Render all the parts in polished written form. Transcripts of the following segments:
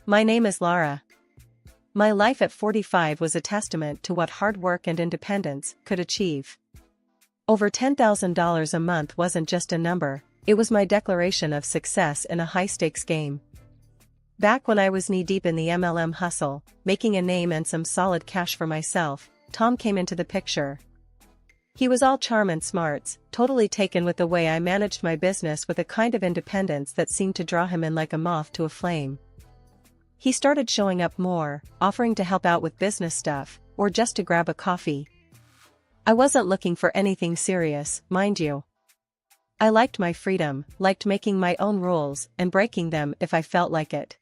My name is Lara. My life at 45 was a testament to what hard work and independence could achieve. Over $10,000 a month wasn't just a number, it was my declaration of success in a high-stakes game. Back when I was knee-deep in the MLM hustle, making a name and some solid cash for myself, Tom came into the picture. He was all charm and smarts, totally taken with the way I managed my business with a kind of independence that seemed to draw him in like a moth to a flame. He started showing up more, offering to help out with business stuff, or just to grab a coffee. I wasn't looking for anything serious, mind you. I liked my freedom, liked making my own rules and breaking them if I felt like it.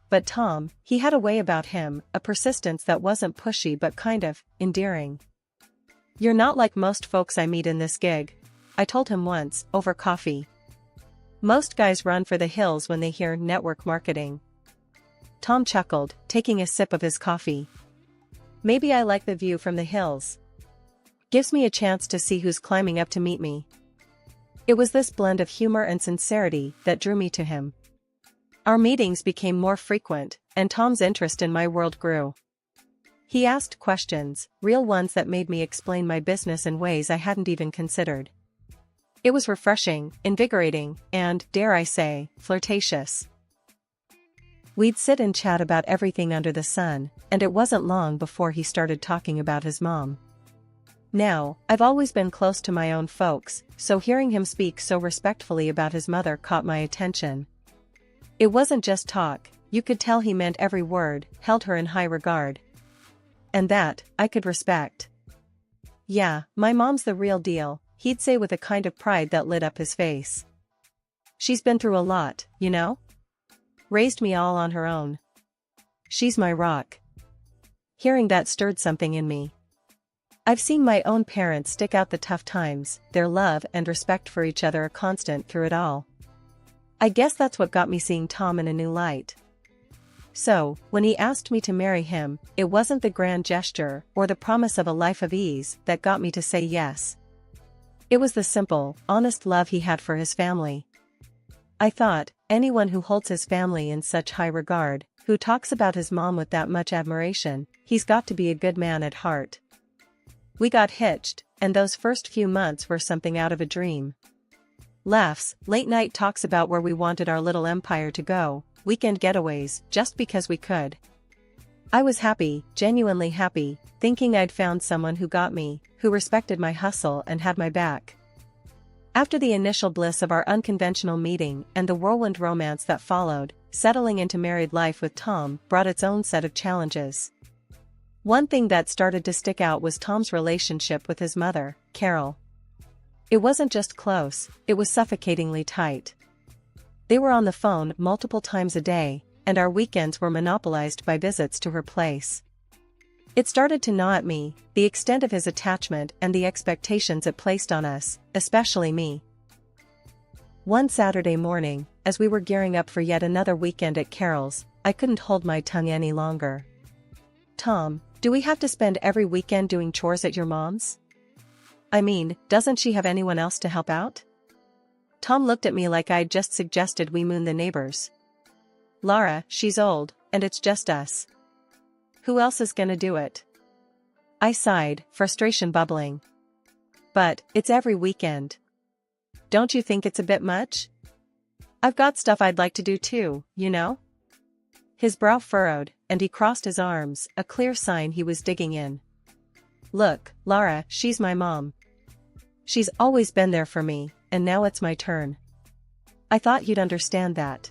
But Tom, he had a way about him, a persistence that wasn't pushy but kind of endearing. "You're not like most folks I meet in this gig," I told him once, over coffee. "Most guys run for the hills when they hear network marketing." Tom chuckled, taking a sip of his coffee. "Maybe I like the view from the hills. Gives me a chance to see who's climbing up to meet me." It was this blend of humor and sincerity that drew me to him. Our meetings became more frequent, and Tom's interest in my world grew. He asked questions, real ones that made me explain my business in ways I hadn't even considered. It was refreshing, invigorating, and, dare I say, flirtatious. We'd sit and chat about everything under the sun, and it wasn't long before he started talking about his mom. Now, I've always been close to my own folks, so hearing him speak so respectfully about his mother caught my attention. It wasn't just talk, you could tell he meant every word, held her in high regard. And that, I could respect. "Yeah, my mom's the real deal," he'd say with a kind of pride that lit up his face. "She's been through a lot, you know? Raised me all on her own. She's my rock." Hearing that stirred something in me. I've seen my own parents stick out the tough times, their love and respect for each other a constant through it all. I guess that's what got me seeing Tom in a new light. So, when he asked me to marry him, it wasn't the grand gesture or the promise of a life of ease that got me to say yes. It was the simple, honest love he had for his family. I thought, anyone who holds his family in such high regard, who talks about his mom with that much admiration, he's got to be a good man at heart. We got hitched, and those first few months were something out of a dream. Laughs, late-night talks about where we wanted our little empire to go, weekend getaways, just because we could. I was happy, genuinely happy, thinking I'd found someone who got me, who respected my hustle and had my back. After the initial bliss of our unconventional meeting and the whirlwind romance that followed, settling into married life with Tom brought its own set of challenges. One thing that started to stick out was Tom's relationship with his mother, Carol. It wasn't just close, it was suffocatingly tight. They were on the phone multiple times a day, and our weekends were monopolized by visits to her place. It started to gnaw at me, the extent of his attachment and the expectations it placed on us, especially me. One Saturday morning, as we were gearing up for yet another weekend at Carol's, I couldn't hold my tongue any longer. "Tom, do we have to spend every weekend doing chores at your mom's? I mean, doesn't she have anyone else to help out?" Tom looked at me like I'd just suggested we moon the neighbors. "Lara, she's old, and it's just us. Who else is gonna do it?" I sighed, frustration bubbling. "But, it's every weekend. Don't you think it's a bit much? I've got stuff I'd like to do too, you know?" His brow furrowed, and he crossed his arms, a clear sign he was digging in. "Look, Lara, she's my mom. She's always been there for me, and now it's my turn. I thought you'd understand that."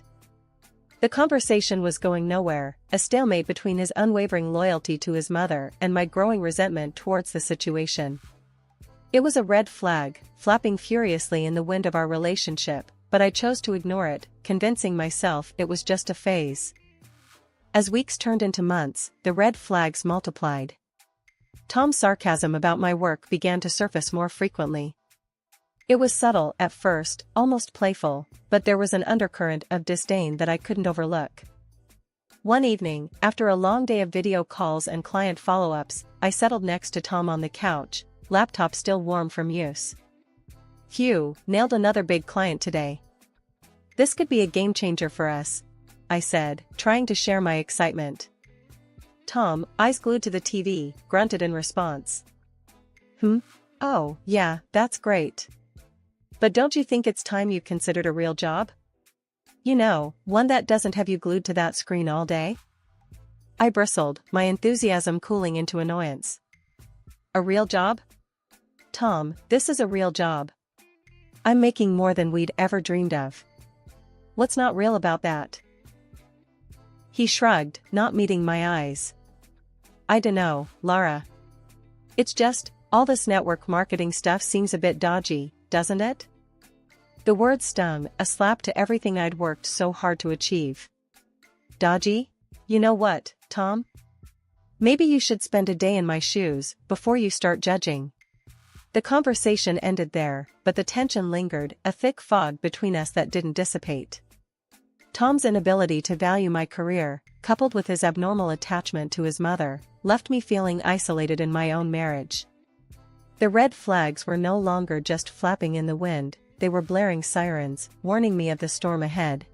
The conversation was going nowhere, a stalemate between his unwavering loyalty to his mother and my growing resentment towards the situation. It was a red flag, flapping furiously in the wind of our relationship, but I chose to ignore it, convincing myself it was just a phase. As weeks turned into months, the red flags multiplied. Tom's sarcasm about my work began to surface more frequently. It was subtle at first, almost playful, but there was an undercurrent of disdain that I couldn't overlook. One evening, after a long day of video calls and client follow-ups, I settled next to Tom on the couch, laptop still warm from use. "Phew, nailed another big client today. This could be a game changer for us," I said, trying to share my excitement. Tom, eyes glued to the TV, grunted in response. Oh, yeah, that's great. But don't you think it's time you considered a real job? You know, one that doesn't have you glued to that screen all day? I bristled, my enthusiasm cooling into annoyance. A real job? Tom, this is a real job. I'm making more than we'd ever dreamed of. What's not real about that? He shrugged, not meeting my eyes. I dunno, Lara. It's just, all this network marketing stuff seems a bit dodgy, doesn't it? The word stung, a slap to everything I'd worked so hard to achieve. Dodgy? You know what, Tom? Maybe you should spend a day in my shoes, before you start judging. The conversation ended there, but the tension lingered, a thick fog between us that didn't dissipate. Tom's inability to value my career, coupled with his abnormal attachment to his mother, left me feeling isolated in my own marriage. The red flags were no longer just flapping in the wind, they were blaring sirens, warning me of the storm ahead.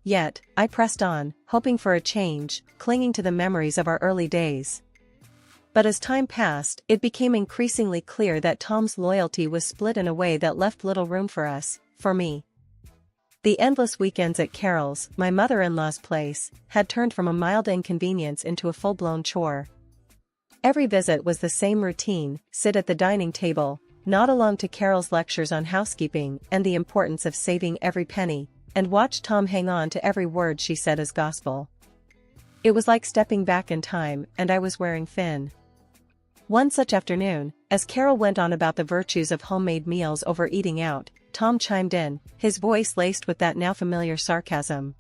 Yet, I pressed on, hoping for a change, clinging to the memories of our early days. But as time passed, it became increasingly clear that Tom's loyalty was split in a way that left little room for us, for me. The endless weekends at Carol's, my mother-in-law's place, had turned from a mild inconvenience into a full-blown chore. Every visit was the same routine: sit at the dining table, nod along to Carol's lectures on housekeeping and the importance of saving every penny, and watch Tom hang on to every word she said as gospel. It was like stepping back in time, and I was wearing thin. One such afternoon, as Carol went on about the virtues of homemade meals over eating out, Tom chimed in, his voice laced with that now familiar sarcasm.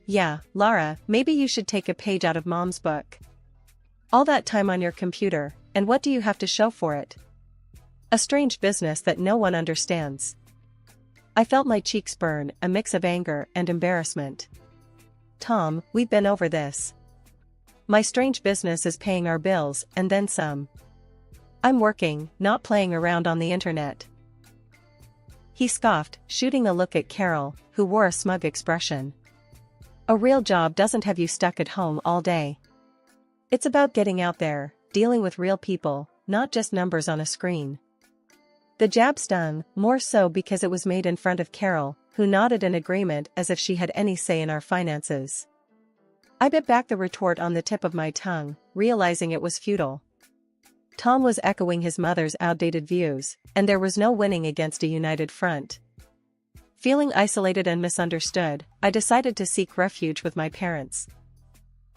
Yeah, Lara, maybe you should take a page out of Mom's book. All that time on your computer, and what do you have to show for it? A strange business that no one understands. I felt my cheeks burn, a mix of anger and embarrassment. Tom, we've been over this. My strange business is paying our bills, and then some. I'm working, not playing around on the internet. He scoffed, shooting a look at Carol, who wore a smug expression. A real job doesn't have you stuck at home all day. It's about getting out there, dealing with real people, not just numbers on a screen. The jab stung, more so because it was made in front of Carol, who nodded in agreement as if she had any say in our finances. I bit back the retort on the tip of my tongue, realizing it was futile. Tom was echoing his mother's outdated views, and there was no winning against a united front. Feeling isolated and misunderstood, I decided to seek refuge with my parents.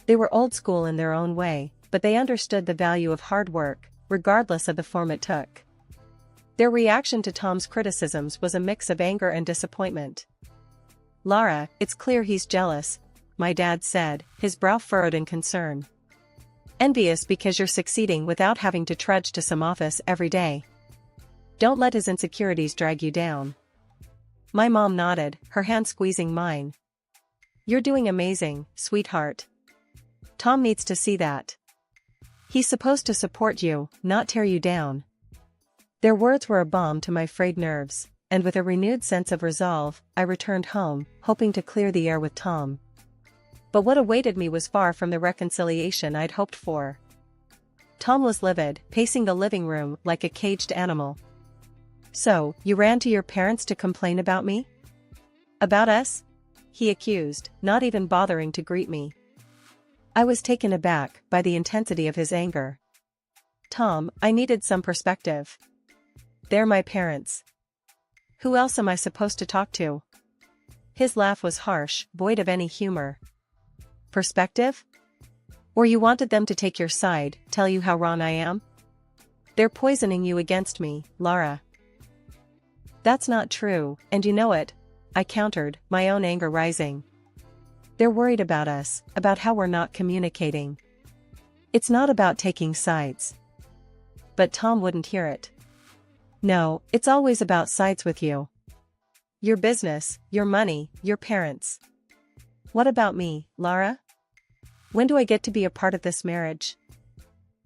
They were old school in their own way, but they understood the value of hard work, regardless of the form it took. Their reaction to Tom's criticisms was a mix of anger and disappointment. Lara, it's clear he's jealous, my dad said, his brow furrowed in concern. Envious because you're succeeding without having to trudge to some office every day. Don't let his insecurities drag you down. My mom nodded, her hand squeezing mine. You're doing amazing, sweetheart. Tom needs to see that. He's supposed to support you, not tear you down. Their words were a balm to my frayed nerves, and with a renewed sense of resolve, I returned home, hoping to clear the air with Tom. But what awaited me was far from the reconciliation I'd hoped for. Tom was livid, pacing the living room like a caged animal. So, you ran to your parents to complain about me? About us? He accused, not even bothering to greet me. I was taken aback by the intensity of his anger. Tom, I needed some perspective. They're my parents. Who else am I supposed to talk to? His laugh was harsh, void of any humor. Perspective? Or you wanted them to take your side, tell you how wrong I am? They're poisoning you against me, Lara. That's not true, and you know it, I countered, my own anger rising. They're worried about us, about how we're not communicating. It's not about taking sides. But Tom wouldn't hear it. No, it's always about sides with you. Your business, your money, your parents. What about me, Lara? When do I get to be a part of this marriage?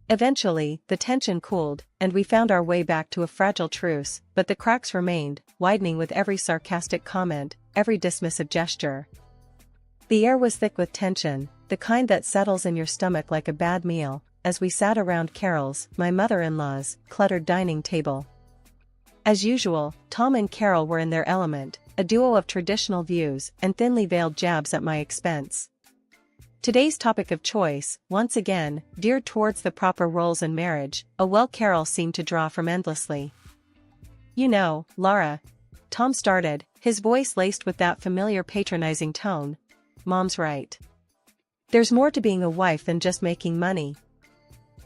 Eventually, the tension cooled, and we found our way back to a fragile truce, but the cracks remained, widening with every sarcastic comment, every dismissive gesture. The air was thick with tension, the kind that settles in your stomach like a bad meal, as we sat around Carol's, my mother-in-law's, cluttered dining table. As usual, Tom and Carol were in their element, a duo of traditional views and thinly veiled jabs at my expense. Today's topic of choice, once again, veered towards the proper roles in marriage, a well Carol seemed to draw from endlessly. You know, Laura, Tom started, his voice laced with that familiar patronizing tone. Mom's right. There's more to being a wife than just making money.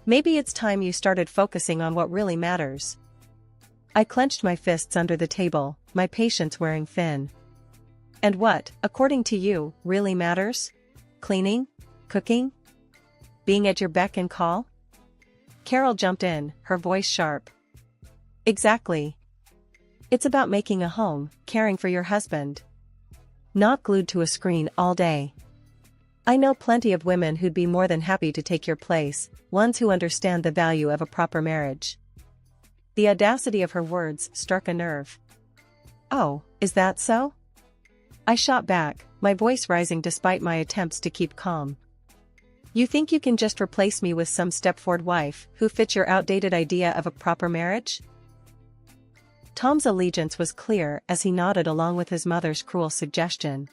Maybe it's time you started focusing on what really matters. I clenched my fists under the table, my patience wearing thin. And what, according to you, really matters? Cleaning? Cooking? Being at your beck and call? Carol jumped in, her voice sharp. Exactly. It's about making a home, caring for your husband. Not glued to a screen all day. I know plenty of women who'd be more than happy to take your place, ones who understand the value of a proper marriage. The audacity of her words struck a nerve. Oh, is that so? I shot back, my voice rising despite my attempts to keep calm. You think you can just replace me with some stepford wife who fits your outdated idea of a proper marriage? Tom's allegiance was clear as he nodded along with his mother's cruel suggestion.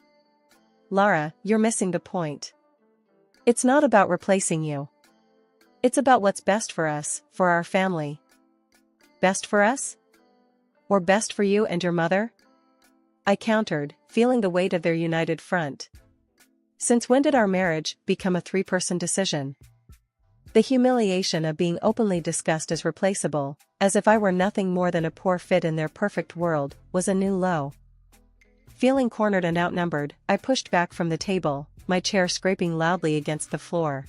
Laura, you're missing the point. It's not about replacing you. It's about what's best for us, for our family. Best for us? Or best for you and your mother? I countered, feeling the weight of their united front. Since when did our marriage become a three-person decision? The humiliation of being openly discussed as replaceable, as if I were nothing more than a poor fit in their perfect world, was a new low. Feeling cornered and outnumbered, I pushed back from the table, my chair scraping loudly against the floor.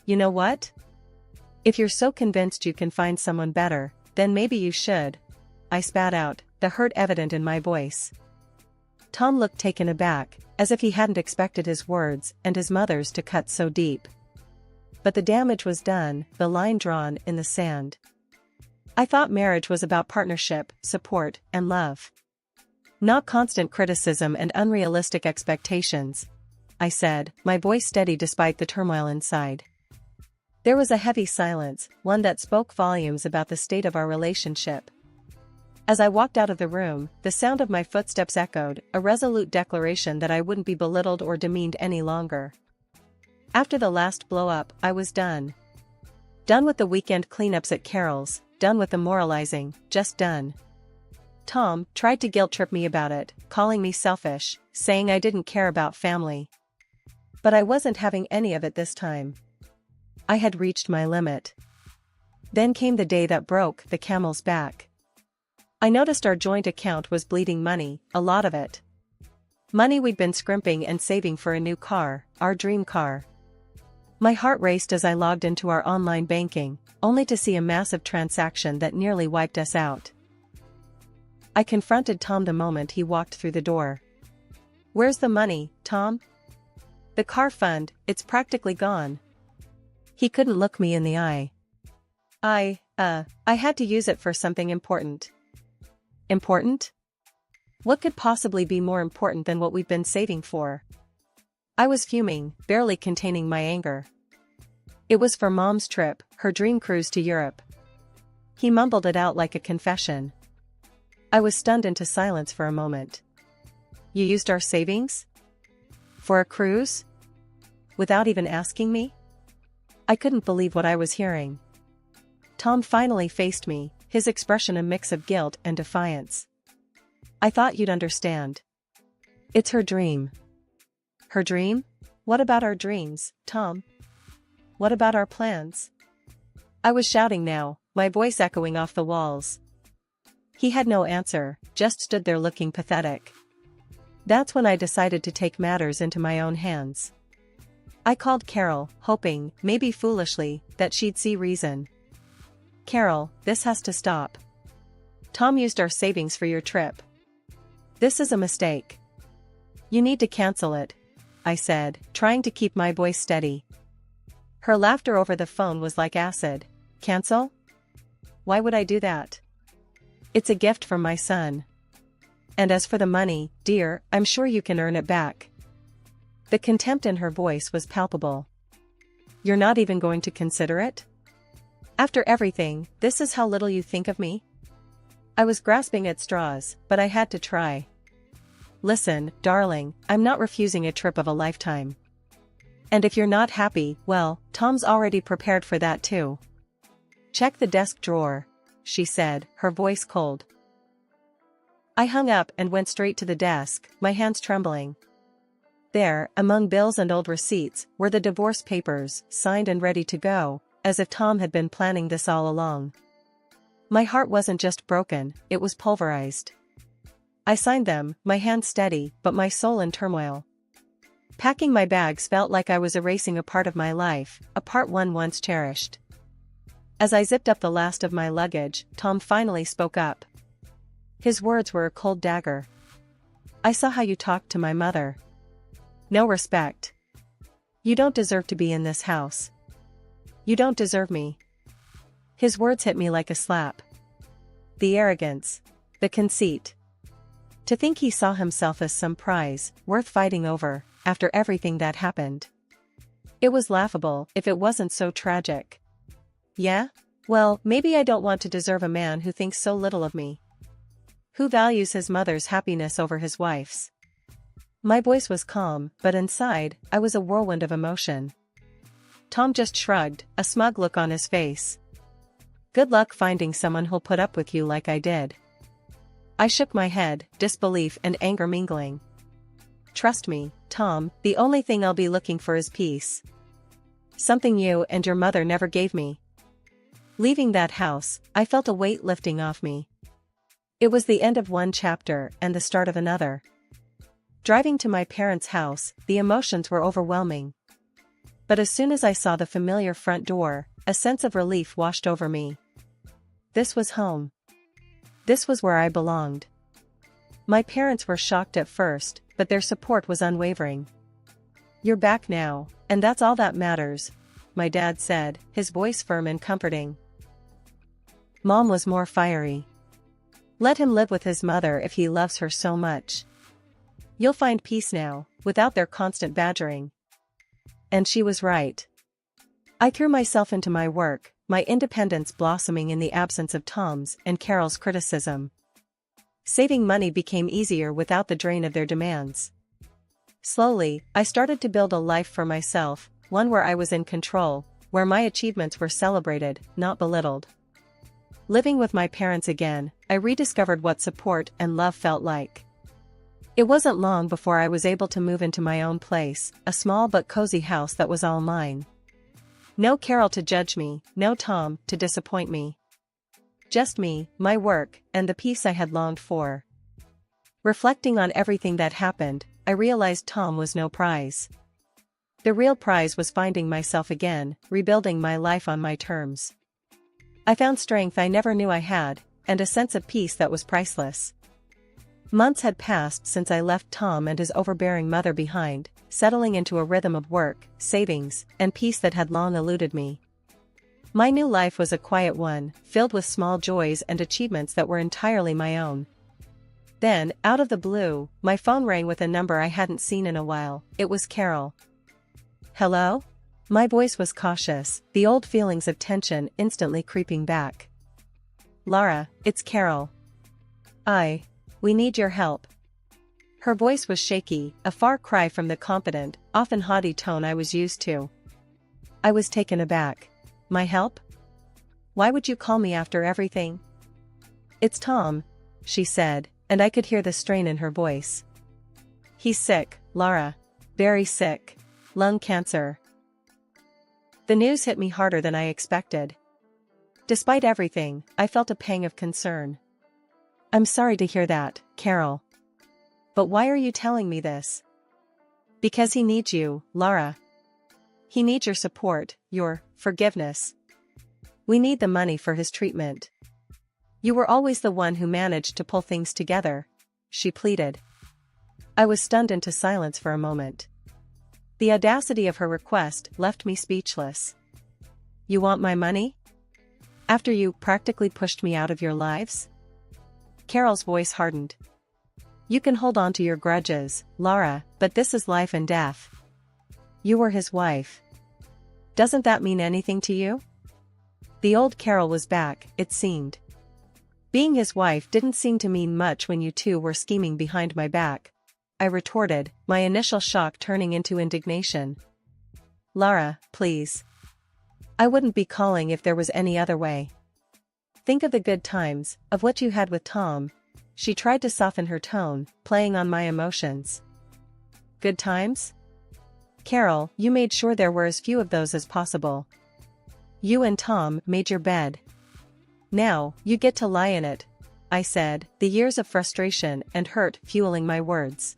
You know what? If you're so convinced you can find someone better, then maybe you should. I spat out, the hurt evident in my voice. Tom looked taken aback, as if he hadn't expected his words and his mother's to cut so deep. But the damage was done, the line drawn in the sand. I thought marriage was about partnership, support, and love. Not constant criticism and unrealistic expectations, I said, my voice steady despite the turmoil inside. There was a heavy silence, one that spoke volumes about the state of our relationship. As I walked out of the room, the sound of my footsteps echoed, a resolute declaration that I wouldn't be belittled or demeaned any longer. After the last blow-up, I was done. Done with the weekend cleanups at Carol's, done with the moralizing, just done. Tom tried to guilt-trip me about it, calling me selfish, saying I didn't care about family. But I wasn't having any of it this time. I had reached my limit. Then came the day that broke the camel's back. I noticed our joint account was bleeding money, a lot of it. Money we'd been scrimping and saving for a new car, our dream car. My heart raced as I logged into our online banking, only to see a massive transaction that nearly wiped us out. I confronted Tom the moment he walked through the door. Where's the money, Tom? The car fund, it's practically gone. He couldn't look me in the eye. I had to use it for something important. Important? What could possibly be more important than what we've been saving for? I was fuming, barely containing my anger. It was for Mom's trip, her dream cruise to Europe. He mumbled it out like a confession. I was stunned into silence for a moment. You used our savings? For a cruise? Without even asking me? I couldn't believe what I was hearing. Tom finally faced me, his expression a mix of guilt and defiance. I thought you'd understand. It's her dream. Her dream? What about our dreams, Tom? What about our plans? I was shouting now, my voice echoing off the walls. He had no answer, just stood there looking pathetic. That's when I decided to take matters into my own hands. I called Carol, hoping, maybe foolishly, that she'd see reason. Carol, this has to stop. Tom used our savings for your trip. This is a mistake. You need to cancel it, I said, trying to keep my voice steady. Her laughter over the phone was like acid. Cancel? Why would I do that? It's a gift from my son. And as for the money, dear, I'm sure you can earn it back. The contempt in her voice was palpable. You're not even going to consider it? After everything, this is how little you think of me? I was grasping at straws, but I had to try. Listen, darling, I'm not refusing a trip of a lifetime. And if you're not happy, well, Tom's already prepared for that too. Check the desk drawer, she said, her voice cold. I hung up and went straight to the desk, my hands trembling. There, among bills and old receipts, were the divorce papers, signed and ready to go, as if Tom had been planning this all along. My heart wasn't just broken, it was pulverized. I signed them, my hands steady, but my soul in turmoil. Packing my bags felt like I was erasing a part of my life, a part one once cherished. As I zipped up the last of my luggage, Tom finally spoke up. His words were a cold dagger. I saw how you talked to my mother. No respect. You don't deserve to be in this house. You don't deserve me. His words hit me like a slap. The arrogance. The conceit. To think he saw himself as some prize, worth fighting over, after everything that happened. It was laughable, if it wasn't so tragic. Yeah? Well, maybe I don't want to deserve a man who thinks so little of me. Who values his mother's happiness over his wife's. My voice was calm, but inside, I was a whirlwind of emotion. Tom just shrugged, a smug look on his face. Good luck finding someone who'll put up with you like I did. I shook my head, disbelief and anger mingling. Trust me, Tom, the only thing I'll be looking for is peace. Something you and your mother never gave me. Leaving that house, I felt a weight lifting off me. It was the end of one chapter and the start of another. Driving to my parents' house, the emotions were overwhelming. But as soon as I saw the familiar front door, a sense of relief washed over me. This was home. This was where I belonged. My parents were shocked at first, but their support was unwavering. You're back now, and that's all that matters, my dad said, his voice firm and comforting. Mom was more fiery. Let him live with his mother if he loves her so much. You'll find peace now, without their constant badgering. And she was right. I threw myself into my work, my independence blossoming in the absence of Tom's and Carol's criticism. Saving money became easier without the drain of their demands. Slowly, I started to build a life for myself, one where I was in control, where my achievements were celebrated, not belittled. Living with my parents again, I rediscovered what support and love felt like. It wasn't long before I was able to move into my own place, a small but cozy house that was all mine. No Carol to judge me, no Tom to disappoint me. Just me, my work, and the peace I had longed for. Reflecting on everything that happened, I realized Tom was no prize. The real prize was finding myself again, rebuilding my life on my terms. I found strength I never knew I had, and a sense of peace that was priceless. Months had passed since I left Tom and his overbearing mother behind, settling into a rhythm of work, savings, and peace that had long eluded me. My new life was a quiet one, filled with small joys and achievements that were entirely my own. Then, out of the blue, my phone rang with a number I hadn't seen in a while. It was Carol. Hello? My voice was cautious, the old feelings of tension instantly creeping back. Lara, it's Carol. We need your help. Her voice was shaky, a far cry from the confident, often haughty tone I was used to. I was taken aback. My help? Why would you call me after everything? It's Tom, she said, and I could hear the strain in her voice. He's sick, Lara. Very sick. Lung cancer. The news hit me harder than I expected. Despite everything, I felt a pang of concern. I'm sorry to hear that, Carol. But why are you telling me this? Because he needs you, Lara. He needs your support, your forgiveness. We need the money for his treatment. You were always the one who managed to pull things together, she pleaded. I was stunned into silence for a moment. The audacity of her request left me speechless. You want my money? After you practically pushed me out of your lives? Carol's voice hardened. You can hold on to your grudges, Lara, but this is life and death. You were his wife. Doesn't that mean anything to you? The old Carol was back, it seemed. Being his wife didn't seem to mean much when you two were scheming behind my back, I retorted, my initial shock turning into indignation. Lara, please. I wouldn't be calling if there was any other way. Think of the good times, of what you had with Tom. She tried to soften her tone, playing on my emotions. Good times? Carol, you made sure there were as few of those as possible. You and Tom made your bed. Now, you get to lie in it, I said, the years of frustration and hurt fueling my words.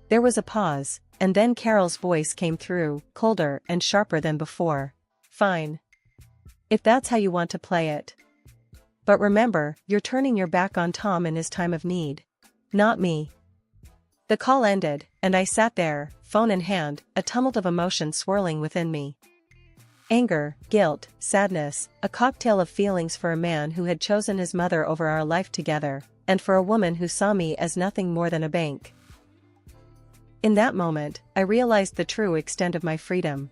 There was a pause, and then Carol's voice came through, colder and sharper than before. Fine. If that's how you want to play it. But remember, you're turning your back on Tom in his time of need. Not me. The call ended, and I sat there, phone in hand, a tumult of emotion swirling within me. Anger, guilt, sadness, a cocktail of feelings for a man who had chosen his mother over our life together, and for a woman who saw me as nothing more than a bank. In that moment, I realized the true extent of my freedom.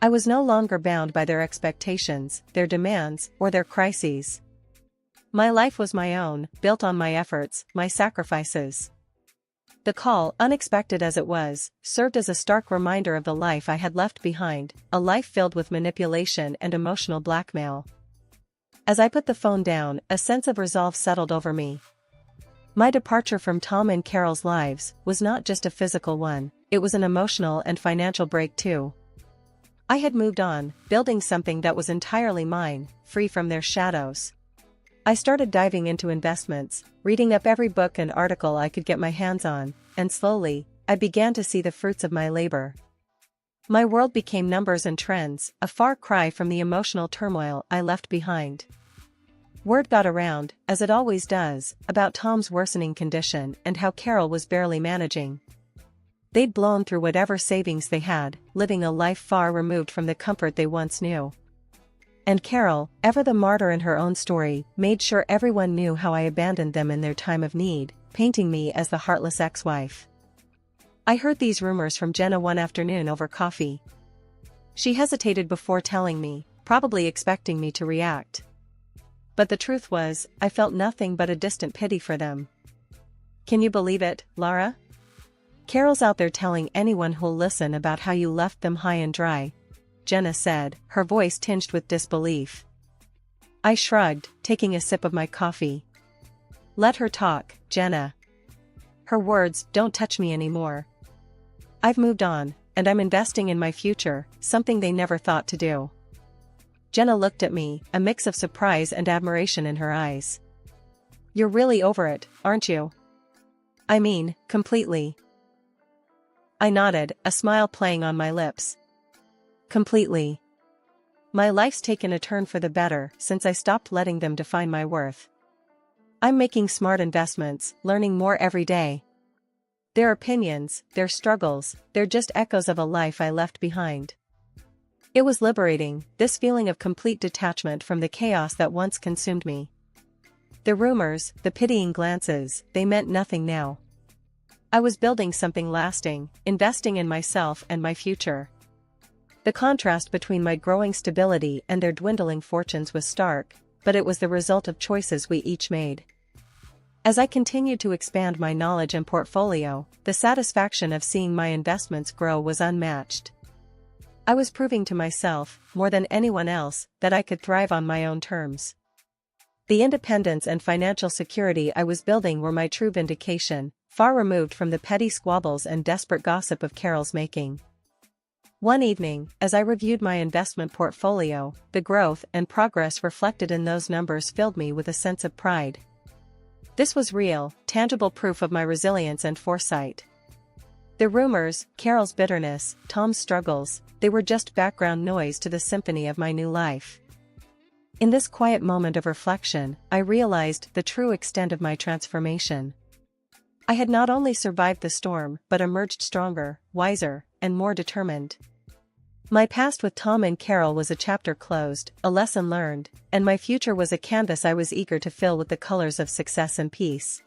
I was no longer bound by their expectations, their demands, or their crises. My life was my own, built on my efforts, my sacrifices. The call, unexpected as it was, served as a stark reminder of the life I had left behind, a life filled with manipulation and emotional blackmail. As I put the phone down, a sense of resolve settled over me. My departure from Tom and Carol's lives was not just a physical one, it was an emotional and financial break too. I had moved on, building something that was entirely mine, free from their shadows. I started diving into investments, reading up every book and article I could get my hands on, and slowly, I began to see the fruits of my labor. My world became numbers and trends, a far cry from the emotional turmoil I left behind. Word got around, as it always does, about Tom's worsening condition and how Carol was barely managing. They'd blown through whatever savings they had, living a life far removed from the comfort they once knew. And Carol, ever the martyr in her own story, made sure everyone knew how I abandoned them in their time of need, painting me as the heartless ex-wife. I heard these rumors from Jenna one afternoon over coffee. She hesitated before telling me, probably expecting me to react. But the truth was, I felt nothing but a distant pity for them. Can you believe it, Lara? Carol's out there telling anyone who'll listen about how you left them high and dry, Jenna said, her voice tinged with disbelief. I shrugged, taking a sip of my coffee. Let her talk, Jenna. Her words don't touch me anymore. I've moved on, and I'm investing in my future, something they never thought to do. Jenna looked at me, a mix of surprise and admiration in her eyes. You're really over it, aren't you? I mean, completely. I nodded, a smile playing on my lips. Completely. My life's taken a turn for the better since I stopped letting them define my worth. I'm making smart investments, learning more every day. Their opinions, their struggles, they're just echoes of a life I left behind. It was liberating, this feeling of complete detachment from the chaos that once consumed me. The rumors, the pitying glances, they meant nothing now. I was building something lasting, investing in myself and my future. The contrast between my growing stability and their dwindling fortunes was stark, but it was the result of choices we each made. As I continued to expand my knowledge and portfolio, the satisfaction of seeing my investments grow was unmatched. I was proving to myself, more than anyone else, that I could thrive on my own terms. The independence and financial security I was building were my true vindication, far removed from the petty squabbles and desperate gossip of Carol's making. One evening, as I reviewed my investment portfolio, the growth and progress reflected in those numbers filled me with a sense of pride. This was real, tangible proof of my resilience and foresight. The rumors, Carol's bitterness, Tom's struggles, they were just background noise to the symphony of my new life. In this quiet moment of reflection, I realized the true extent of my transformation. I had not only survived the storm but emerged stronger, wiser, and more determined. My past with Tom and Carol was a chapter closed, a lesson learned, and my future was a canvas I was eager to fill with the colors of success and peace.